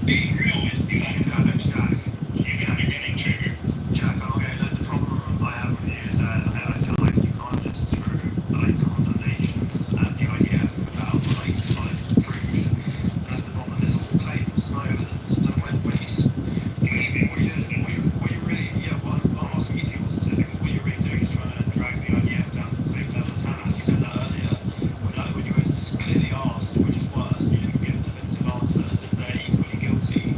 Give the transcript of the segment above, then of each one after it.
Being real with you, Jack, okay, the problem I have with you is that I feel like you can't just throw like condemnations at the IDF without like solid proof. That's the problem. It's all claims, no evidence. So what you really, yeah, what I'm asking you to be more specific is what you're really doing is trying to drag the IDF down to the same level as Hamas. You said that earlier when you were clearly asked which is worse, you didn't give a definitive answer as if they're equally guilty.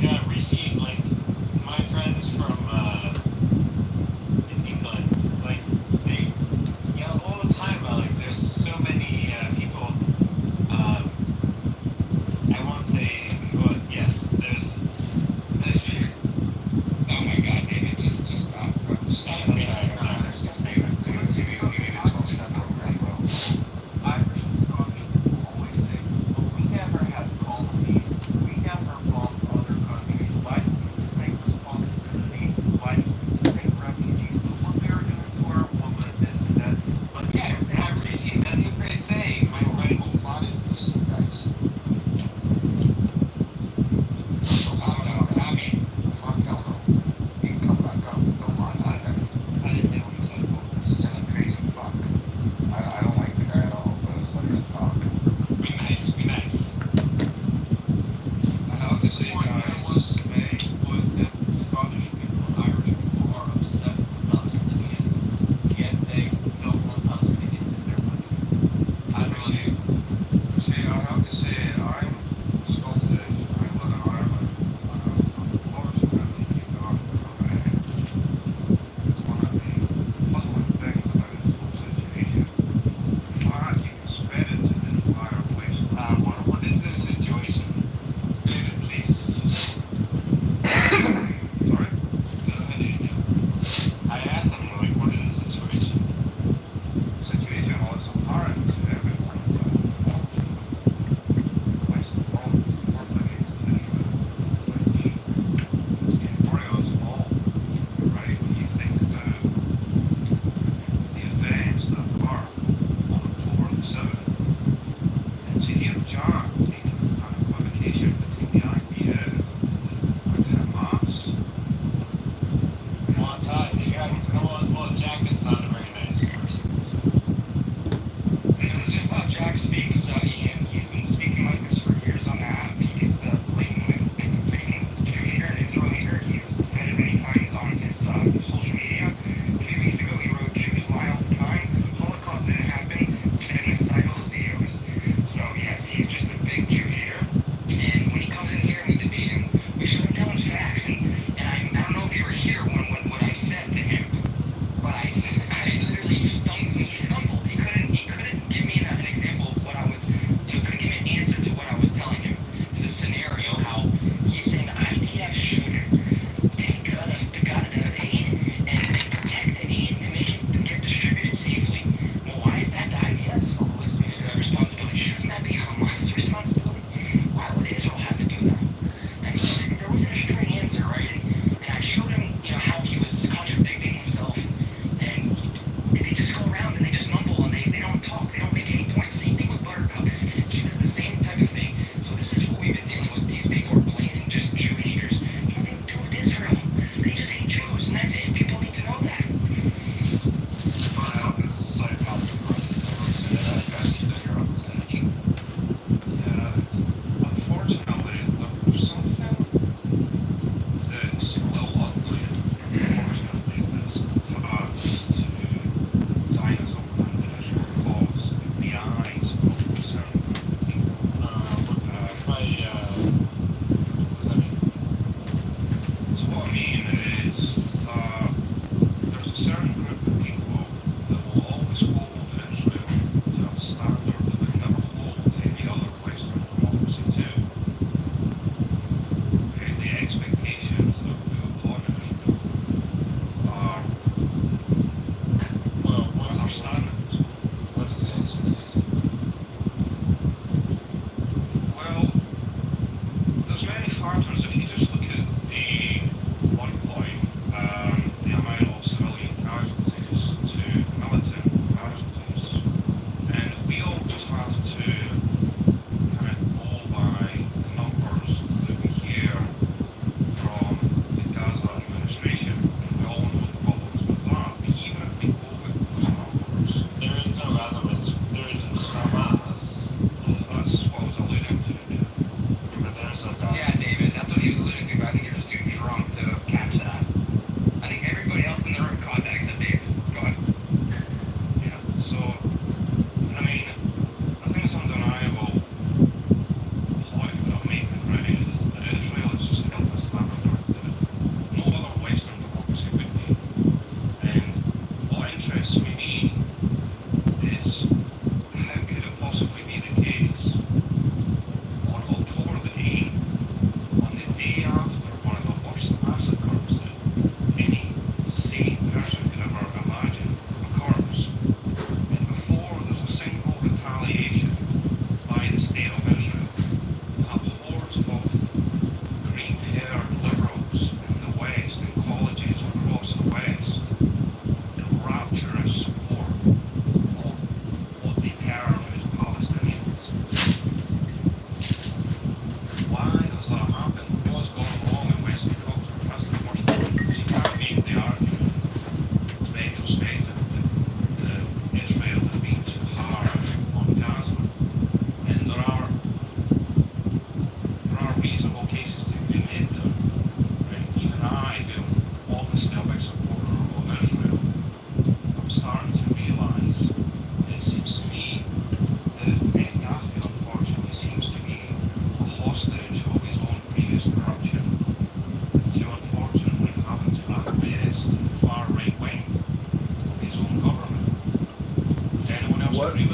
yeah, recently, like, my friends from, in England, like, they yell all the time about, like, there's so many, people, um, I won't say, well, yes, there's people. Oh my God, David, just stop. Stop. I'm sorry. You need a 12-step program, bro. Irish and Scottish people always say, well, we never had colonies, we never bombed other countries.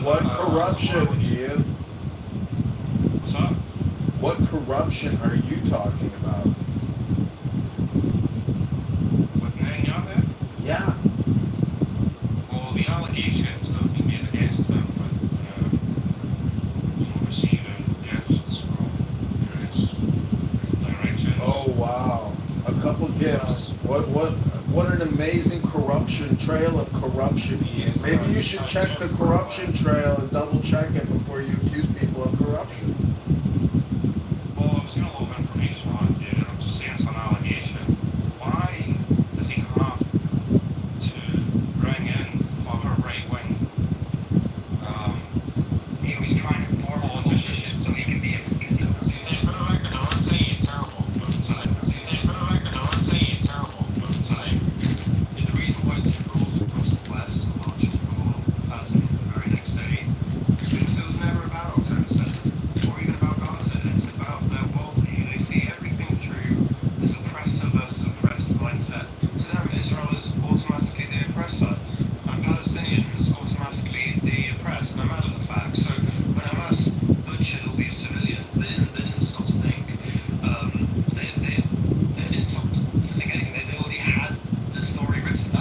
What corruption, Ian? What's up? What corruption are you talking about? With Netanyahu? Yeah. Well, the allegations that have been made against him with receiving gifts from various directions. Oh wow. A couple gifts. What an amazing corruption trail of corruption, Ian. Maybe you should check the corruption trail and double check it before you accuse people of corruption. Well, I've seen a lot of information on it, dude, and I'm just saying it's an allegation. Why does he have to bring in other right-wing He was trying to form a coalition so he can be See, there's for the record, no one say he's terrible. See, there's for the record, no one say he's terrible. the reason why the rules across the West launched for Palestinians the very next day is because it was never about Gaza or even about Gaza. It's about their worldview. They see everything through this oppressor versus oppressed mindset. To them, Israel is automatically the oppressor, and Palestinian is automatically the oppressed, no matter the fact. So when Hamas butchered all these civilians, they didn't stop to think. They didn't stop to think anything. They already had the story written.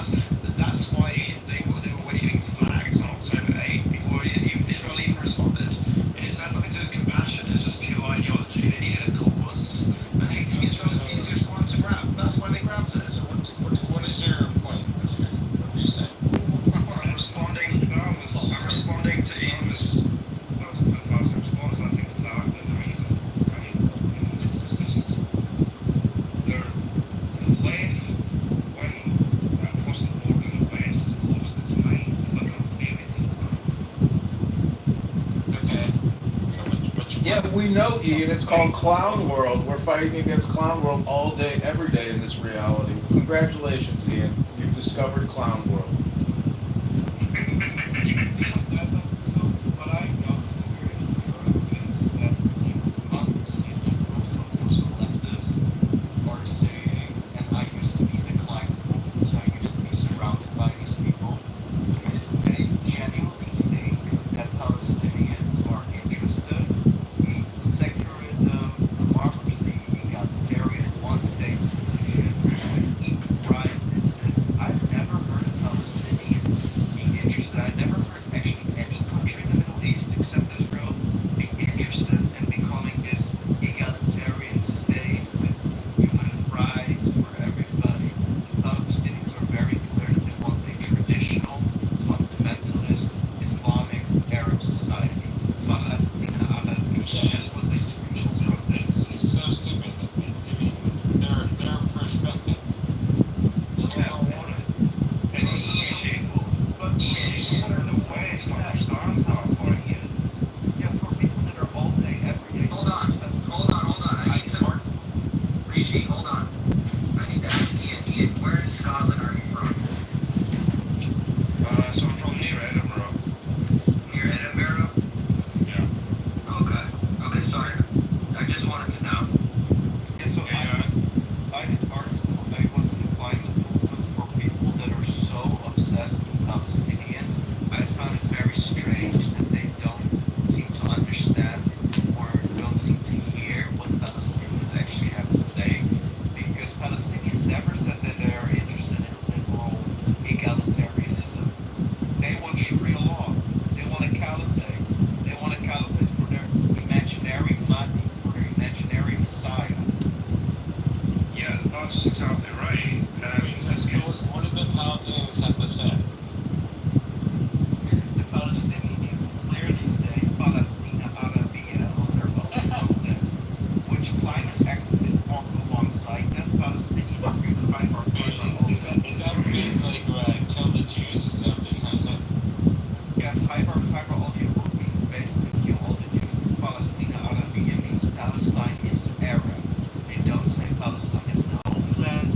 That's why they were waving flags on October 8th before Israel even responded. It had nothing to do with compassion. It's just pure ideology. They needed a cause. And hating Israel is the easiest one to grab. That's why they grabbed it. So What is your point? What do you say? I'm responding to Ian's. Okay. So which Yeah, we know, Ian. It's called Clown World. We're fighting against Clown World all day, every day in this reality. Congratulations, Ian. You've discovered Clown World. So what I noticed is that most leftists are saying, and I used to be the client of this, I used to be surrounded by these people, is they genuinely think that Palestinians are interested in secularism, democracy, egalitarian, one-state solution, with equal rights. I've never heard of Palestinians being interested. I've never heard actually any country in the Middle East except Israel being interested in becoming this egalitarian state with human rights for everybody. The Palestinians are very clear that they want a traditional, fundamentalist, Islamic, Arab society. Palestine, Yeah, is what they it's so stupid. I mean, their perspective. Rishi, hold on. I need to ask Ian, where in Scotland are you from? So I'm from near Edinburgh. Near Edinburgh? Yeah. Okay, sorry. I just wanted to know. Yeah, so I did article. I was in the climate movement for people that are so obsessed with Palestinians. I found it very strange that they don't seem to understand or don't seem to hear what Palestinians actually have to say, because Palestinians never said that they are interested in liberal egalitarianism. They want Sharia law. They want a caliphate. They want a caliphate for their imaginary Mahdi, for their imaginary Messiah. Yeah, that's exactly right. So what did the Palestinians have to say? The Palestinians clearly say Palestina Arabia on their own protest, which climate activists walk alongside them. Palestinians really fight our push on all Is that what means, like, kill the Jews? Is that what they're trying to say? Yeah, fiber audio will mean basically kill all the Jews. Palestina Arabia means Palestine is Arab. They don't say Palestine is the homeland.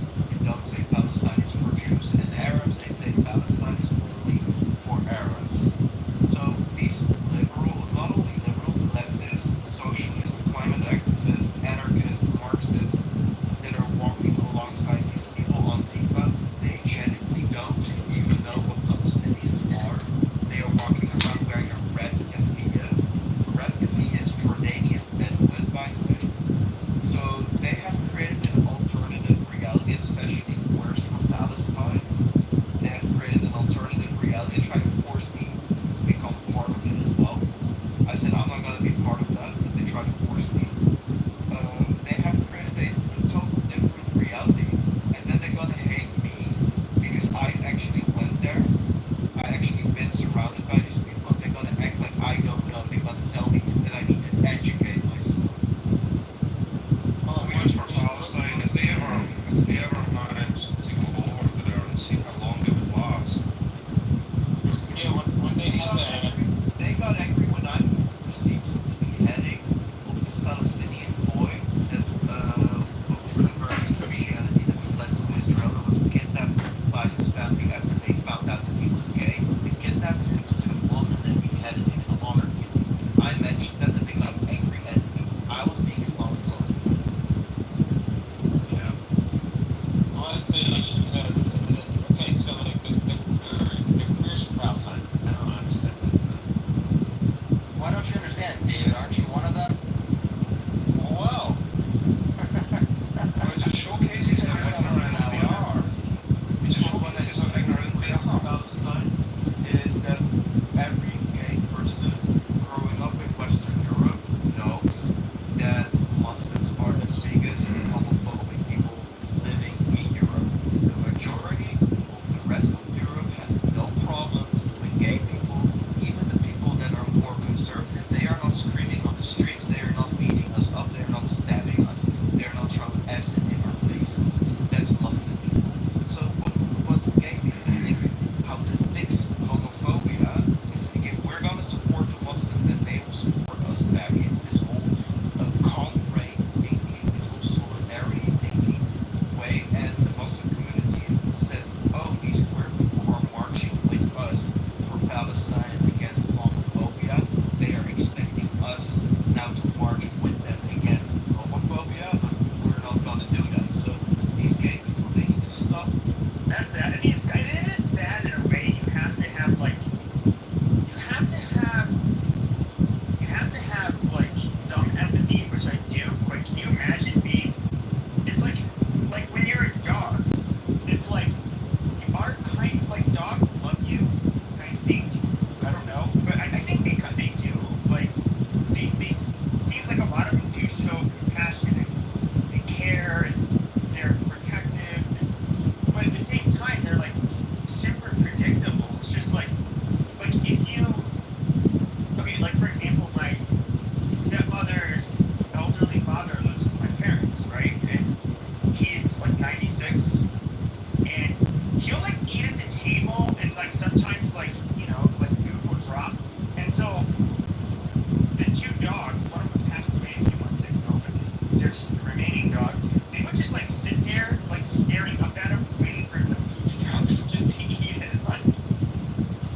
just like sit there, like staring up at him, waiting for the food to drop, just to eat it. Like,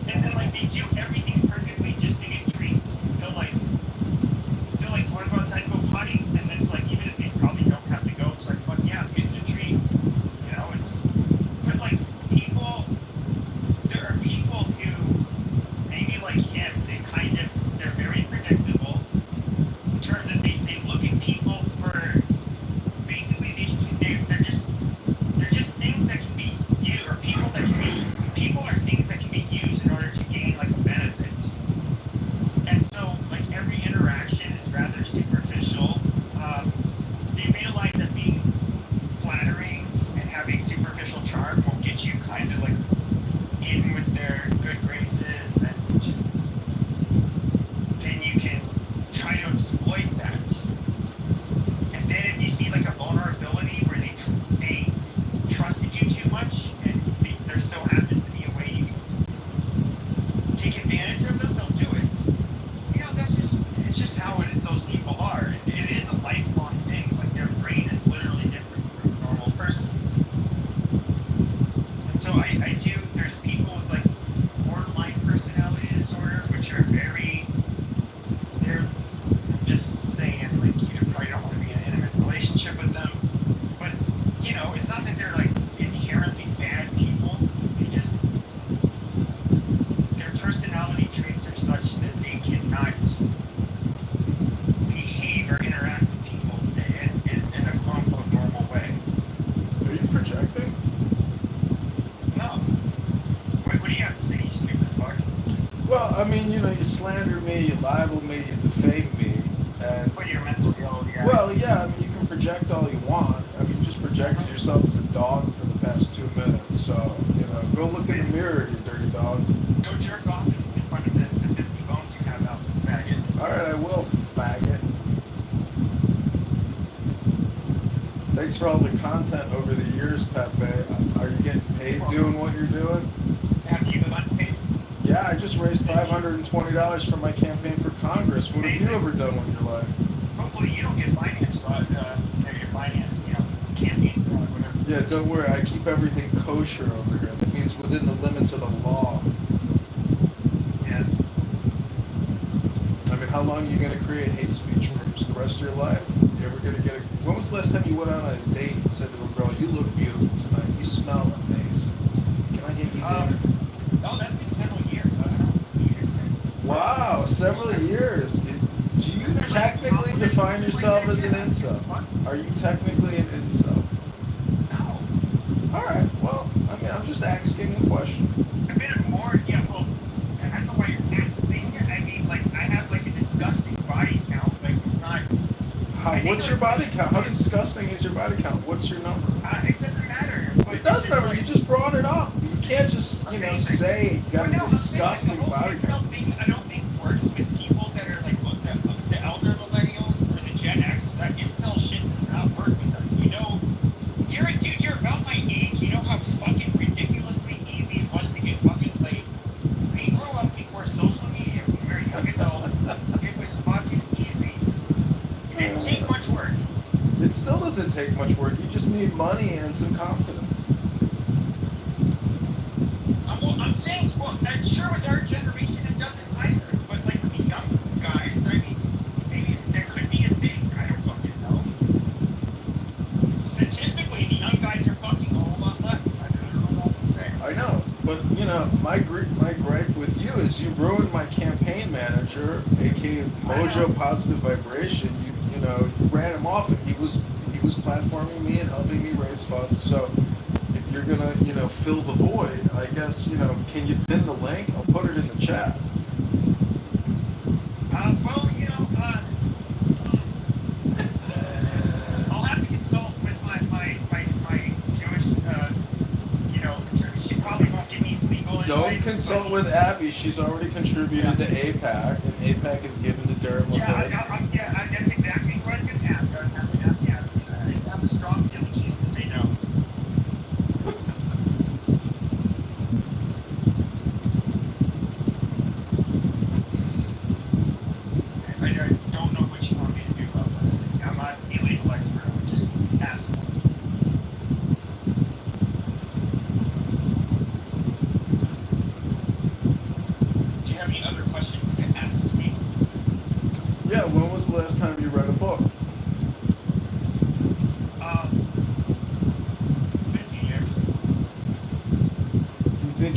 and then like they do everything perfectly just to get treats. They'll like want to go outside and go potty, and then it's like even if they probably don't have to go, it's like fuck yeah, I'm getting a treat. You know, it's but like people, there are people who maybe like him, they're very predictable in terms of they look at people for basically they're just things that can be used, or people are things that can be used in order to gain like a benefit. And so like every interaction is rather superficial. They realize that being flattering and having superficial charm will get you kind of like in with their good graces, and then you can try to exploit that. And then if you see like a vulnerability where they trusted you too much, and there so happens to be a way you can take advantage of them, they'll do it. You know, it's just how those people are. It is a lifelong thing. Like their brain is literally different from normal persons. And so I do, there's people with like borderline personality disorder, which are they're just saying like you probably don't want to be in an intimate relationship with them. But, you know, it's not that they're like inherently bad people. Their personality traits are such that they cannot behave or interact with people in a quote unquote normal way. Are you projecting? No. What do you have to say, you stupid fuck? Well, I mean, you know, you slander me, you libel me, you defame me, and What you're mentally ill, yeah. well, yeah, I mean, you can project all you want. I mean, you just projected yourself as a dog for the past 2 minutes, so, you know, go look in the mirror, you dirty dog. Go jerk off in front of the 50 bones you have out, faggot. Alright, I will, faggot. Thanks for all the content over the years, Pepe. Are you getting paid doing what you're doing? Have you been unpaid? Yeah, I just raised $520 for my campaign for Congress. What have you ever done with your life? Hopefully you don't get finance fraud, maybe your finance, you know, campaign fraud, whatever. Yeah, don't worry, I keep everything kosher over here. That means within the limits of the law. Yeah. I mean, how long are you going to create hate speech rooms? The rest of your life? You ever going to get a... When was the last time you went out on a date and said to a girl, you look beautiful tonight, you smell amazing. Can I get you dinner? Oh, that's been several years. I don't know. You just said. Wow, several years. Do you technically define yourself as an incel? Are you technically an incel? No. Alright, well, I mean, I'm just asking a question. I've been more, yeah, well, I don't know why you're asking. I mean, like, I have, like, a disgusting body count. Like, it's not... What's your body count? How disgusting is your body count? What's your number? It doesn't matter. But It does matter. like, you just brought it up. You can't just, you know, say you got a disgusting body count. Thing, I don't think works with people that are like the elder millennials or the Gen X. That incel shit does not work with us. You know, you're a dude. You're about my age. You know how fucking ridiculously easy it was to get fucking laid. We grew up before social media. We were young adults. It was fucking easy. It didn't take much work. It still doesn't take much work. You just need money and some confidence. Well, I'm saying, well, I'm sure with our generation it doesn't either. But like with the young guys, I mean, maybe there could be a thing. I don't fucking know. Statistically, the young guys are fucking a whole lot less. I don't know what else to say. I know, but you know, my gripe with you is you ruined my campaign manager, aka Mojo Positive Vibration. You know, you ran him off, and he was platforming me and helping me raise funds. So if you're gonna, you know, fill the void, I guess, you know, can you pin the link? I'll put it in the chat. Well, you know, I'll have to consult with my Jewish, you know, she probably won't give me legal advice. Don't consult with Abby. She's already contributed to APAC, and APAC is given to Durham. Yeah, that's exactly what I was going to ask. I was going to ask, yeah, I have a strong feeling she's going to say no. I don't know what you want me to do about that. I'm not a legal expert. I would just ask someone.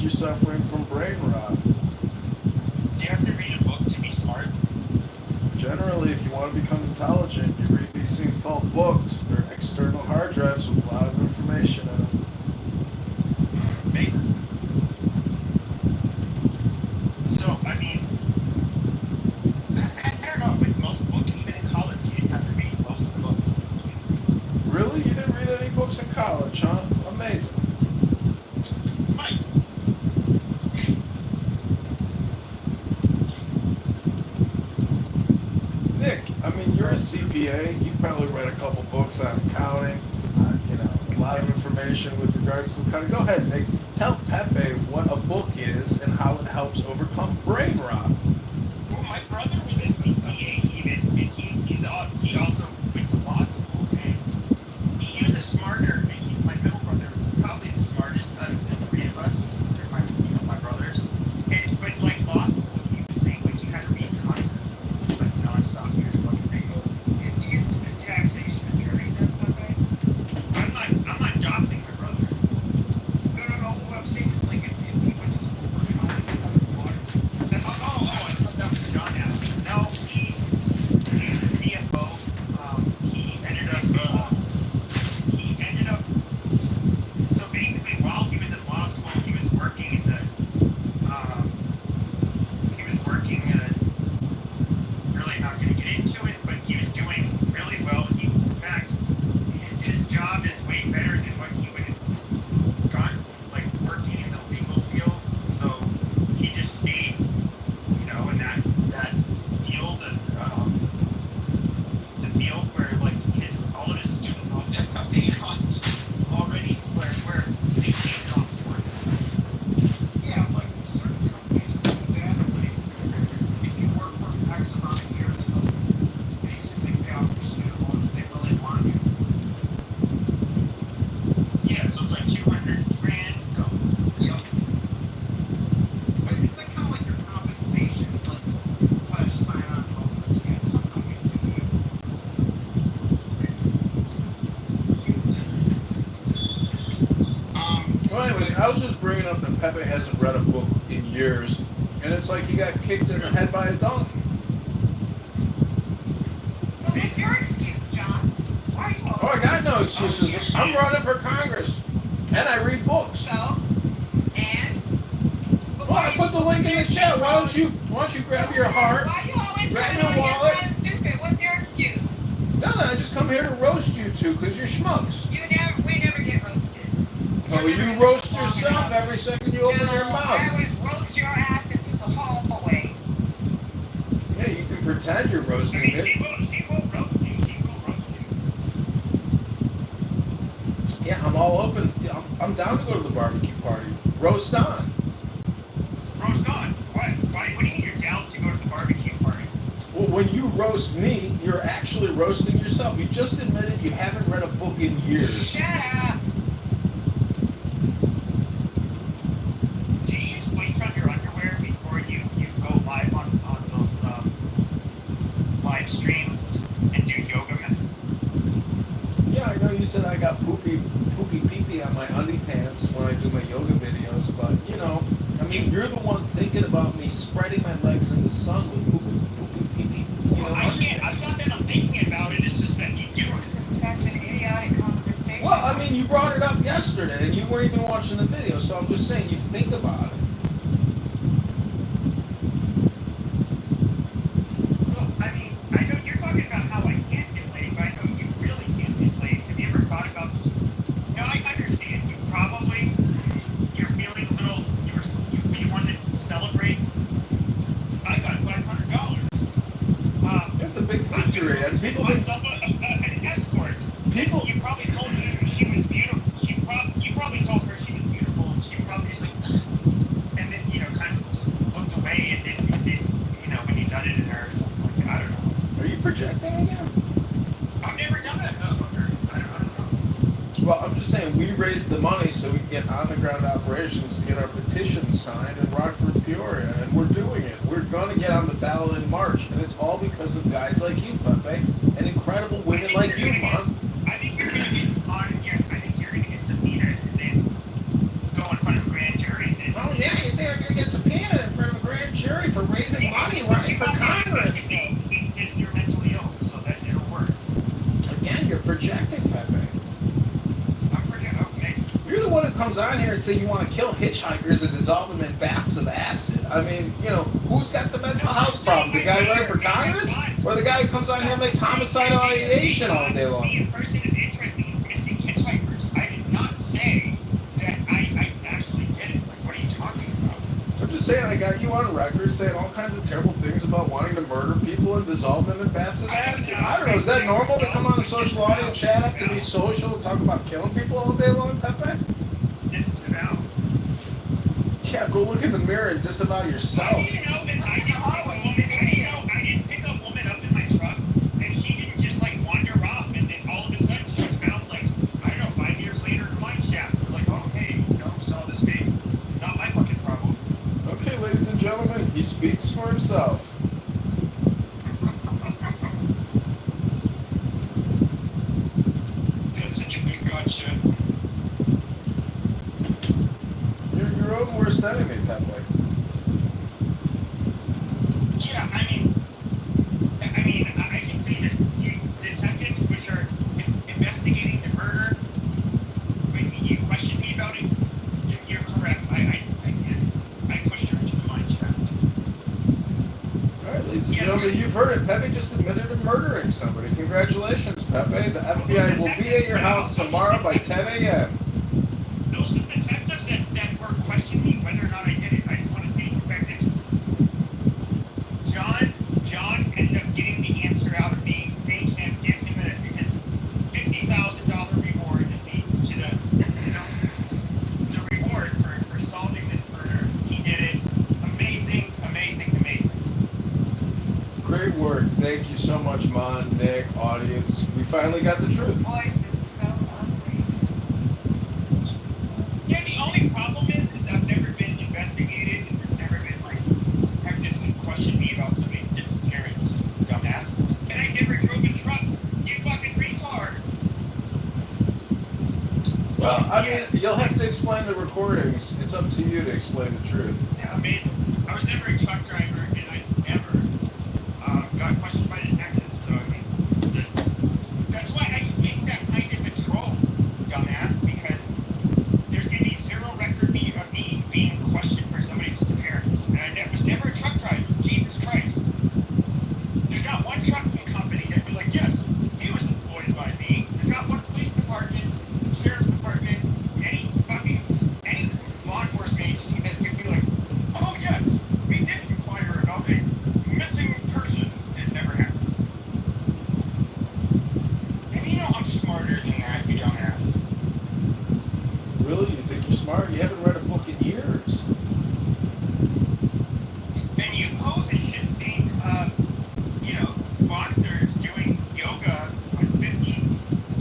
you're suffering from brain rot. Do you have to read a book to be smart? Generally, if you want to become intelligent, you read these things called books. They're external hard drives with a lot of information in them. Amazing. So, I mean, I don't know, with most books, even in college, you didn't have to read most of the books. Really? You didn't read any books in college, huh? Amazing. It's nice. Nick, I mean, you're a CPA. You probably read a couple books on accounting, a lot of information with regards to accounting. Go ahead, Nick. Tell Pepe what a book is and how it helps overcome brain rot. Well, my brother was a CPA even, and he also went to law school, and he was a smarter, and my middle brother was probably the smartest out of the three of us. They're my brothers. But like law school, he was saying like you had to read constantly. It's like nonstop. You had to fucking read. Is he into the taxation attorney then, Pepe? I'm not doxing my brother. No. What I'm saying is like if he went to school for accounting, he was smart. I thought that was John Allen. No, he was a CFO. He ended up. So basically, while he was in law school, he was working in the. He was working. Really not going to get into it, but he was doing really well. In fact, his job is way better than what he would have done, like working in the legal field. So he just stayed, in that field, and the field where like all of his student loans have got paid off already, where they paid off for it. Yeah, like certain companies do that. Like if you work for X amount of years, they'll basically pay off your student loans if they really want you. Yeah, so it's like 200 grand. Go. Yep. But it's like kind of like your compensation, like / sign-on bonus. Yeah, some companies do it. Well, anyways, I was just bringing up that Pepe hasn't read a book in years, and it's like he got kicked in the head by a donkey. So what's your excuse, John? Why are you Oh, I got no excuses. I'm running for Congress, and I read books. So? And? Well, I put the link in the chat. Why don't you grab your heart? Why you always Grab running your on wallet. your side stupid? What's your excuse? No, I just come here to roast you two because you're schmucks. We never get roasted. Oh, you roast yourself every second you open your I mouth. always roast your ass into the hallway. Yeah, you can pretend you're roasting I mean, it. she will roast you. She will roast you. Yeah, I'm all open. I'm down to go to the barbecue party. Roast on. Roast on. What do you mean you're down to go to the barbecue party? Well, when you roast me, you're actually roasting yourself. You just admitted you haven't read a book in years. Shut up. Do you use bleach on your underwear before you go live on those live streams and do yoga? Yeah, I know you said I got poopy pee-pee on my undie pants when I do my yoga videos, but, I mean, you're the one thinking about me spreading my legs in the sun with poopy pee-pee. It's not that I'm thinking about it, it's just that you do it. This is such an idiotic conversation. Well, I mean, you brought it up yesterday, and you weren't even watching the video, so I'm just saying you think about it. Well, I mean, I know you're talking about how I can't get laid, but I know you really can't get laid. Have you ever thought about this? No, I understand. You're feeling a little, you want to celebrate. I got $500. That's a big victory, and people think... Myself an escort. People... You probably told her she was beautiful. You probably told her she was beautiful, and she probably was like, and then, kind of looked away, and then, when you done it in her or something like that. I don't know. Are you projecting again? I've never done that before. I don't know. Well, I'm just saying, we raised the money so we can get on-the-ground operations to get our petitions signed in Rockford, Peoria, and we're doing it. We're going to get on the ballot in March, and it's all because of guys like you, Pepe, and incredible women like you, Mon. I think you're going to get on, I think you're going to get subpoenaed and then go in front of a grand jury. And Oh, sorry for raising money running for Congress. Because you're mentally ill, so that it'll work. Again, you're projecting, Pepe. I'm pretty okay. You're the one who comes on here and say you want to kill hitchhikers and dissolve them in baths of acid. I mean, you know, who's got the mental health problem? The guy running for Congress? Or the guy who comes on here and makes homicidal ideation all day long? Be a person of interest in missing hitchhikers. I did not say that I actually did it. Like, what are you talking about? I'm just saying, I got you on record saying all kinds of terrible things about wanting to murder people and dissolve them in baths of acid. I don't know, is that normal to come on a social audio chat up to be social and talk about killing people all day long, Pepe? Disavow. Yeah, go look in the mirror and disavow yourself. How do you know that I didn't pick a woman? How do you know I didn't pick a woman up in my truck and she didn't just like wander off and then all of a sudden she was found like, I don't know, 5 years later in a mine shaft. It's like, oh hey, you know, saw this thing. Not my fucking problem. Okay, ladies and gentlemen, he speaks for himself. That's such a big gotcha. You're your own worst enemy, Pepe. Yeah, I can say this. You detectives, which are investigating the murder, when you questioned me about it, you're correct. I pushed her into the mine shaft. All right, ladies and gentlemen, you've heard it. Pepe just admitted to murdering somebody. Congratulations, Pepe. The FBI will be at your house tomorrow by 10 a.m. Those detectives that were questioning me whether or not I did it, I just want to say detectives. John ended up getting the answer out of me. They can give him his $50,000 reward that leads to the reward for solving this murder. He did it. Amazing, amazing, amazing. Great work. Thank you so much, Mon, Nick, audience. We finally got the truth. Voice is so ugly. Yeah, the only problem is I've never been investigated. There's never been like detectives who question me about somebody's disappearance, dumbass. And I never drove a truck. You fucking retard. Well, I mean, you'll have to explain the recordings. It's up to you to explain the truth. Yeah, amazing. I was never a truck driver, and I never got questioned by detectives. So I mean, that's why I can make that kind of a troll, dumbass, because there's gonna be zero record of me being questioned for somebody's disappearance, and I was never a truck driver. Jesus Christ. There's not one trucking company that'd be like, yes, he was employed by me. There's not one police department, sheriff's department, any law enforcement agency that's gonna be like, oh yes, we did inquire about a missing person. It never happened. And you know I'm smarter than that, you dumbass. Really? You think you're smart? You haven't read a book in years. And you pose a shit-stained, boxers doing yoga with 50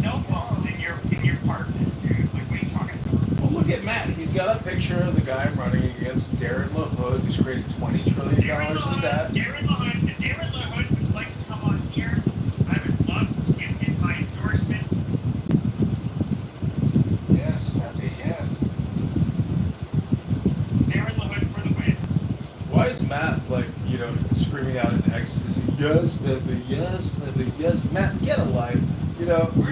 cell phones in your apartment, dude. Like, what are you talking about? Well, look at Matt. He's got a picture of the guy running against Darren LaHood, who's created $20 trillion in debt. Darren LaHood would like to come on here. I would love to give him my endorsement. Yes, Pepe, yes. Darren LaHood for the win. Why is Matt, screaming out in ecstasy, yes, Pepe, yes, Pepe, yes. Matt, get a life. You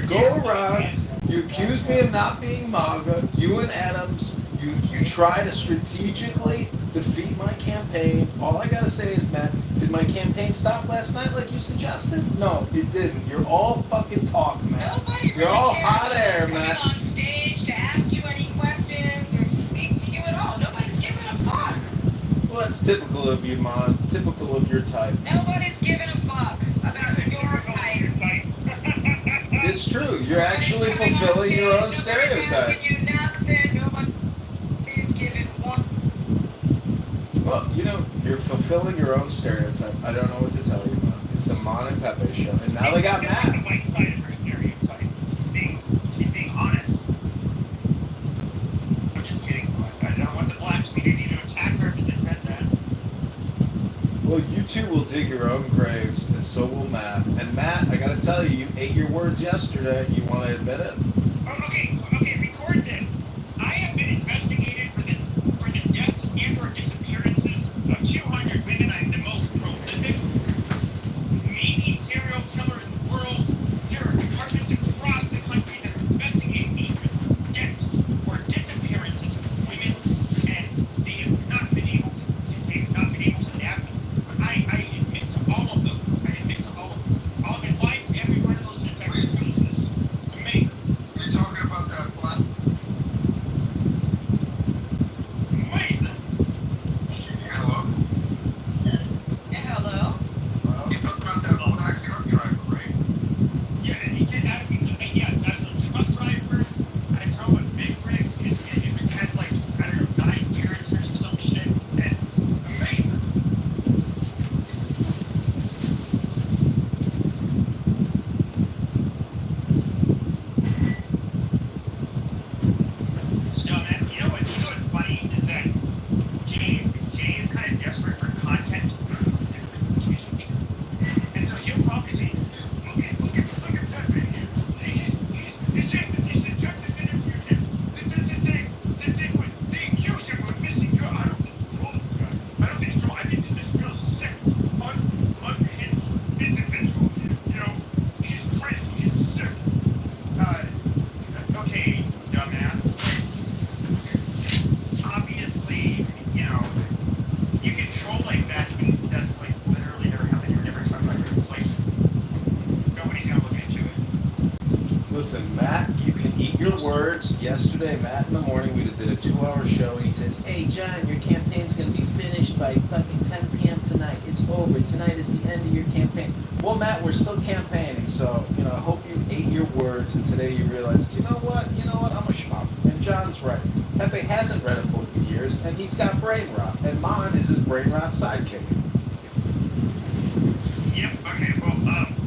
go around, you accuse me of not being MAGA, you and Adams, you try to strategically defeat my campaign. All I gotta say is, Matt, did my campaign stop last night like you suggested? No, it didn't. You're all fucking talk, Matt. Nobody You're really all cares hot about air, coming Matt. on stage to ask you any questions or to speak to you at all. Nobody's giving a fuck. Well, that's typical of you, Mon. Typical of your type. Nobody's giving a fuck about your type. It's true. You're actually Nobody's coming on fulfilling stage, your own nobody's stereotype. asking you nothing. Nobody's giving one. Well, you're fulfilling your own stereotype. I don't know what to tell you, Mon. It's the Mon and Pepe show. And now they got The Matt. white side of her stereotype. She's being honest. I'm just kidding. I don't want the black community to attack her because I said that. Well, you two will dig your own graves, and so will Matt. And Matt, I gotta tell you, you ate your words yesterday. You want to admit it? Oh, okay, record this. I have been investigated for the deaths and or disappearances of 200 women Listen, Matt, you can eat your words. Yesterday, Matt in the morning, we did a 2-hour show, and he says, "Hey, John, your campaign's going to be finished by fucking 10 p.m. tonight. It's over. Tonight is the end of your campaign." Well, Matt, we're still campaigning, so, I hope you ate your words, and today you realized, you know what, I'm a schmuck. And John's right. Pepe hasn't read a book in years, and he's got brain rot, and Mon is his brain rot sidekick. Yep. Okay. Well,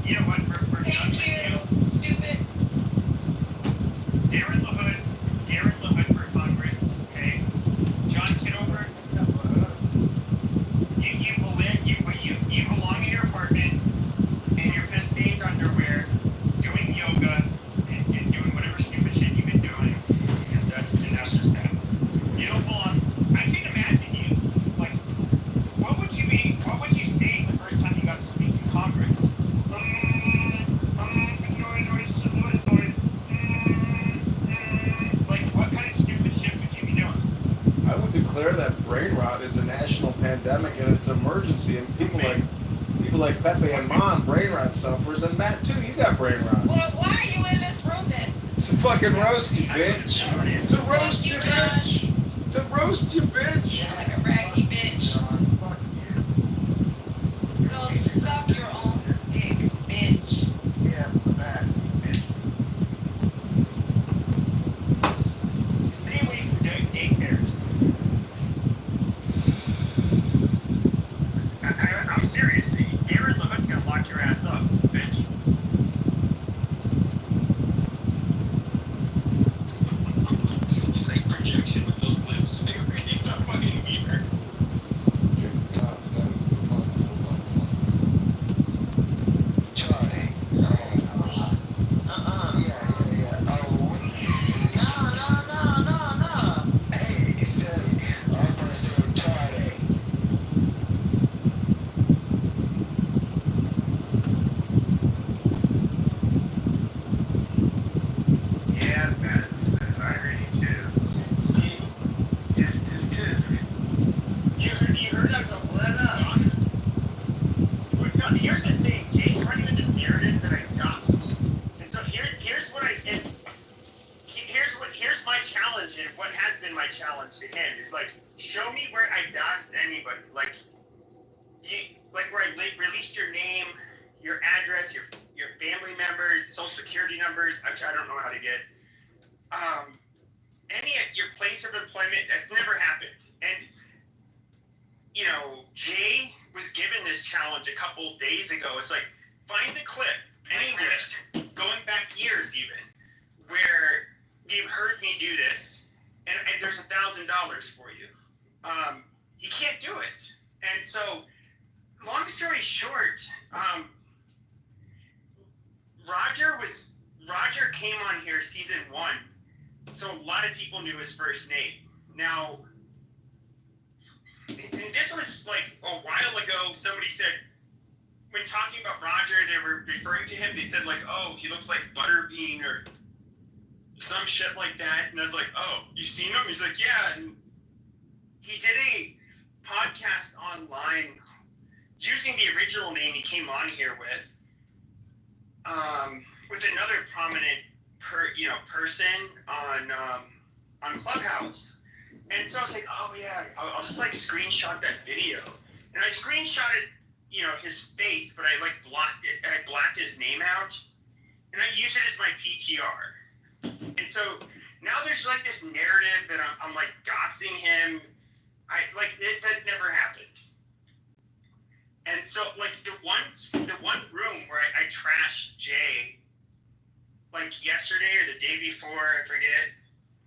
you know what? We're done. Thank you, stupid. Darren LaHood for Congress. Okay. John Kitover. You belong in your apartment in your piss-stained underwear, doing yoga and doing whatever stupid shit you've been doing, and that's just that. You don't belong. I can imagine you. Like, what would you say the first time you got to speak in Congress? Like, what kind of stupid shit would you be doing? I would declare that brain rot is a national pandemic and it's an emergency, and people like Pepe and Mon, brain rot sufferers, and Matt too, you got brain rot. Well, why are you in this room then? To fucking roast you, bitch. To roast you, bitch. To roast you, bitch. You're like a raggedy bitch. Go suck your own dick, bitch. Yeah, that bitch. Stay away from daycares. I'm serious. Darren LaHood can lock your ass up, bitch. Sight projection with those lips. He's a fucking beaver. Charlie. No. Hey, son, I'm gonna say Charlie. Yeah, that's irony too. See, just you heard of the what up? No, here's the thing. Jay's running with this narrative that I doxed. And so here's what here's my challenge, and what has been my challenge to him is like, show me where I doxed anybody. Like where I released your name, your address, your family members, social security numbers, which I don't know how to get. Any at your place of employment, that's never happened. And Jay was given this challenge a couple days ago. It's like, find the clip anywhere, going back years even, where you've heard me do this, and there's $1,000 for you. You can't do it. And so, long story short, Roger came on here season 1, so a lot of people knew his first name. Now, and this was like a while ago. Somebody said, when talking about Roger, they were referring to him. They said like, "Oh, he looks like Butterbean," or some shit like that. And I was like, "Oh, you seen him?" He's like, "Yeah." And he did a podcast online using the original name he came on here with another prominent person on Clubhouse. And so I was like, oh yeah, I'll just like screenshot that video. And I screenshotted, his face, but I like blocked it. I blacked his name out, and I used it as my PTR. And so now there's like this narrative that I'm like doxing him. That never happened. And so like the one room where I trashed Jay, like yesterday or the day before, I forget.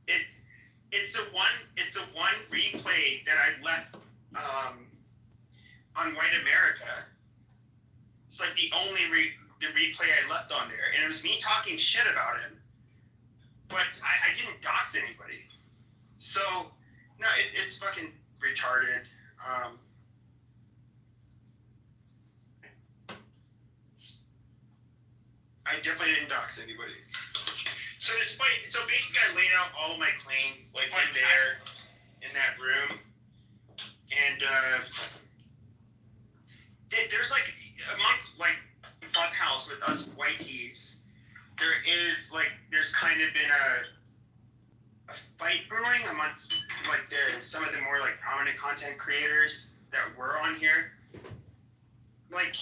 It's the one replay that I left on White America. It's like the only the replay I left on there, and it was me talking shit about him, but I didn't dox anybody. So no, it's fucking retarded. I definitely didn't dox anybody. So basically I laid out all of my claims like in there in that room, and there's like amongst like Clubhouse with us whiteys, there's kind of been a fight brewing amongst like some of the more like prominent content creators that were on here. Like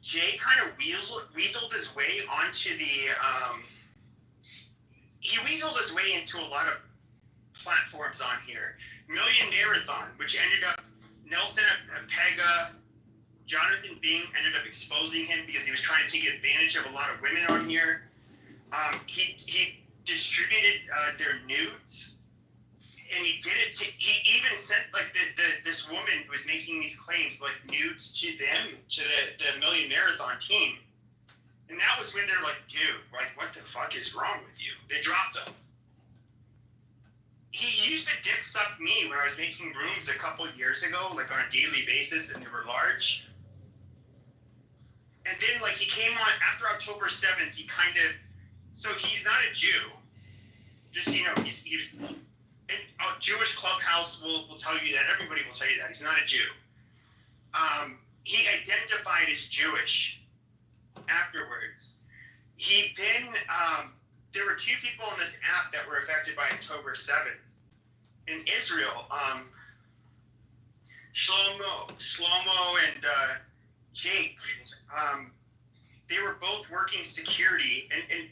Jay kind of weaseled his way onto he weaseled his way into a lot of platforms on here. Million Marathon, which ended up Nelson Pega, Jonathan Bing ended up exposing him because he was trying to take advantage of a lot of women on here. He distributed their nudes, and he did it he even sent like this woman who was making these claims like nudes to them, to the Million Marathon team. And that was when they're like, dude, like, what the fuck is wrong with you? They dropped him. He used to dick suck me when I was making rooms a couple years ago, like on a daily basis, and they were large. And then, like, he came on after October 7th. He kind of, so he's not a Jew. Just so you know, he was. A Jewish clubhouse will tell you that. Everybody will tell you that he's not a Jew. He identified as Jewish afterwards. He then there were two people on this app that were affected by October 7th in Israel. Shlomo and Jake. They were both working security and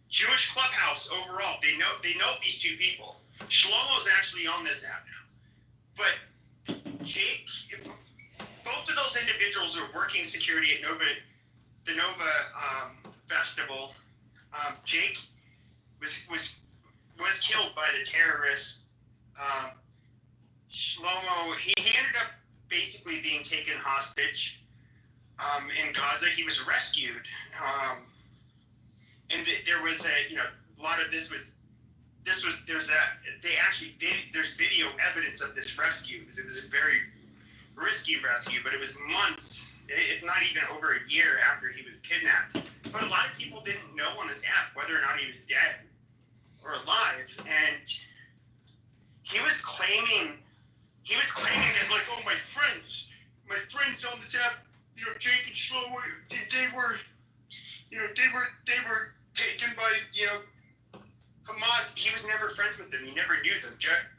Jewish clubhouse overall. They know these two people. Shlomo's actually on this app now, but Jake. Both of those individuals are working security at the Nova Festival. Jake was killed by the terrorists. Shlomo, he ended up basically being taken hostage in Gaza. He was rescued, and there was a lot of there's video evidence of this rescue. It was a very risky rescue, but it was months, if not even over a year after he was kidnapped. But a lot of people didn't know on this app whether or not he was dead or alive, and he was claiming that, like, oh, my friends on this app, Jake and Shlomo, they were taken by, Hamas. He was never friends with them. He never knew them.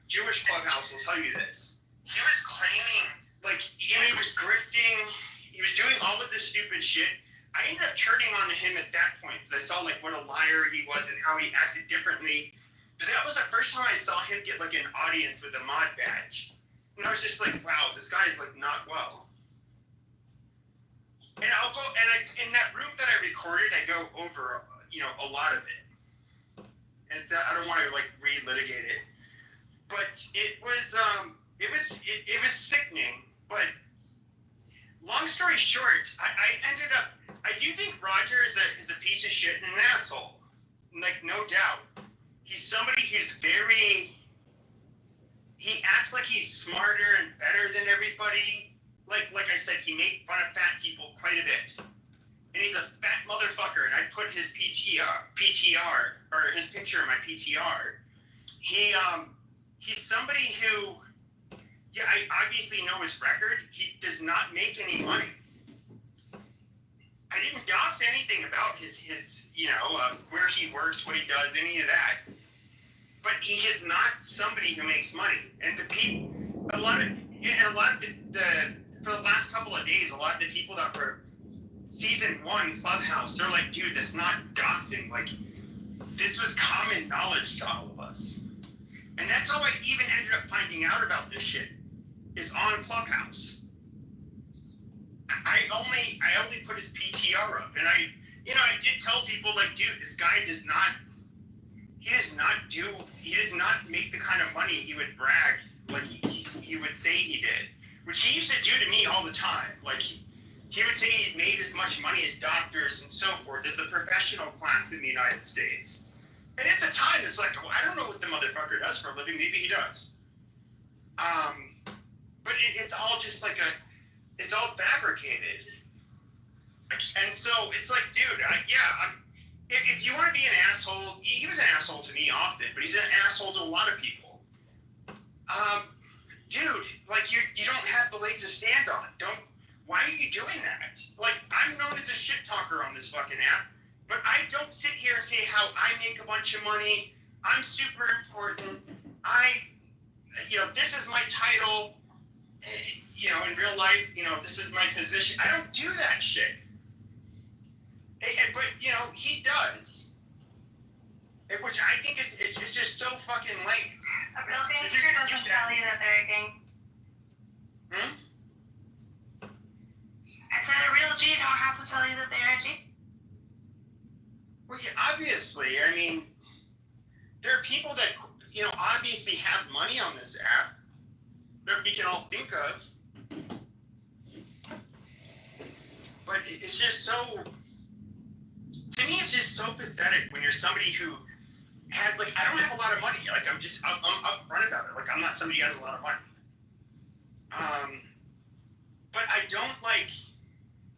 Jewish clubhouse will tell you this. He was claiming, like, he was grifting. He was doing all of this stupid shit. I ended up turning on him at that point because I saw, like, what a liar he was and how he acted differently. Because that was the first time I saw him get, like, an audience with a mod badge. And I was just like, wow, this guy's, like, not well. And I'll go, in that room that I recorded, I go over, a lot of it. And I don't want to, like, relitigate it. But it was sickening. But long story short, I do think Roger is a piece of shit and an asshole. Like, no doubt. He's somebody who's he acts like he's smarter and better than everybody. Like I said, he made fun of fat people quite a bit. And he's a fat motherfucker, and I put his PTR, or his picture in my PTR. He's somebody who, I obviously know his record. He does not make any money. I didn't dox anything about his where he works, what he does, any of that. But he is not somebody who makes money. And for the last couple of days, a lot of the people that were season 1 Clubhouse, they're like, dude, this is not doxing. Like, this was common knowledge to all of us. And that's how I even ended up finding out about this shit, is on Clubhouse. I only put his PTR up, and I did tell people, like, dude, this guy does not make the kind of money he would brag, like he would say he did, which he used to do to me all the time. Like, he would say he made as much money as doctors and so forth, as the professional class in the United States. And at the time, it's like, well, I don't know what the motherfucker does for a living. Maybe he does. But it's all just like it's all fabricated. And so it's like, dude, if you want to be an asshole, he was an asshole to me often, but he's an asshole to a lot of people. Dude, like, you don't have the legs to stand on. Why are you doing that? Like, I'm known as a shit talker on this fucking app. But I don't sit here and say how I make a bunch of money. I'm super important. This is my title. In real life, this is my position. I don't do that shit. But he does. Which I think is just so fucking lame. A real gangster doesn't tell you that they're a gangster. I said a real G don't have to tell you that they're a G. Well, yeah, obviously. I mean, there are people that, obviously have money on this app that we can all think of. But it's just so, to me, it's just so pathetic when you're somebody who has, like, I don't have a lot of money. Like, I'm upfront about it. Like, I'm not somebody who has a lot of money. But I don't, like,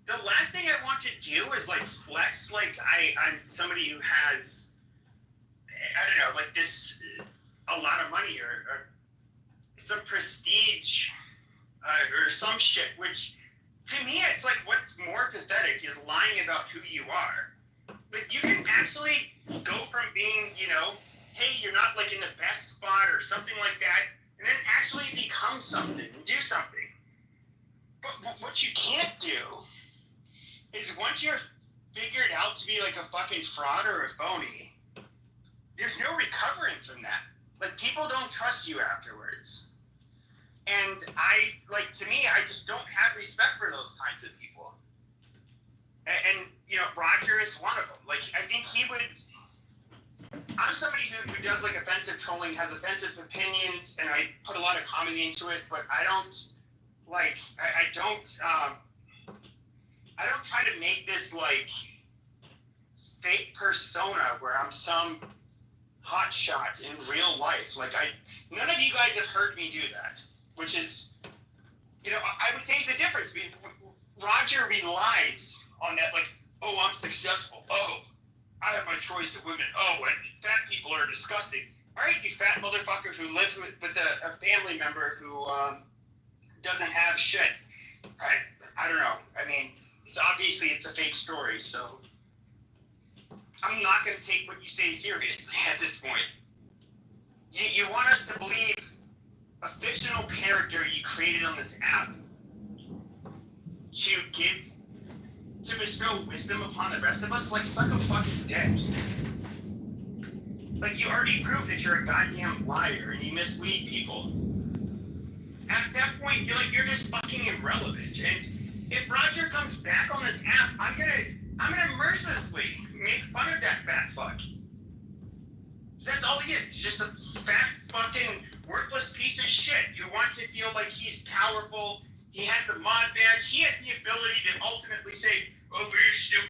the last thing I want to do is, like, flex, like, I'm somebody who has, I don't know, like, this, a lot of money or some prestige or some shit, which, to me, it's like, what's more pathetic is lying about who you are. Like, you can actually go from being, hey, you're not, like, in the best spot or something like that, and then actually become something and do something. But what you can't do is once you're figured out to be, like, a fucking fraud or a phony, there's no recovering from that. Like, people don't trust you afterwards. And to me, I just don't have respect for those kinds of people. And Roger is one of them. Like, I think he would, I'm somebody who does, like, offensive trolling, has offensive opinions, and I put a lot of comedy into it, but I don't, like, I don't try to make this, like, fake persona where I'm some hotshot in real life. Like, none of you guys have heard me do that, which is, I would say the difference. Roger relies on that, like, oh, I'm successful. Oh, I have my choice of women. Oh, and fat people are disgusting. All right, you fat motherfucker who lives with a family member who doesn't have shit. I don't know. I mean, it's a fake story, so I'm not going to take what you say seriously at this point. You want us to believe a fictional character you created on this app to bestow wisdom upon the rest of us? Like, suck a fucking dick. Like, you already proved that you're a goddamn liar and you mislead people. At that point, you're just fucking irrelevant. And if Roger comes back on this app, I'm gonna mercilessly make fun of that fat fuck. That's all he is. He's just a fat fucking worthless piece of shit who wants to feel like he's powerful. He has the mod badge. He has the ability to ultimately say, oh, you're stupid.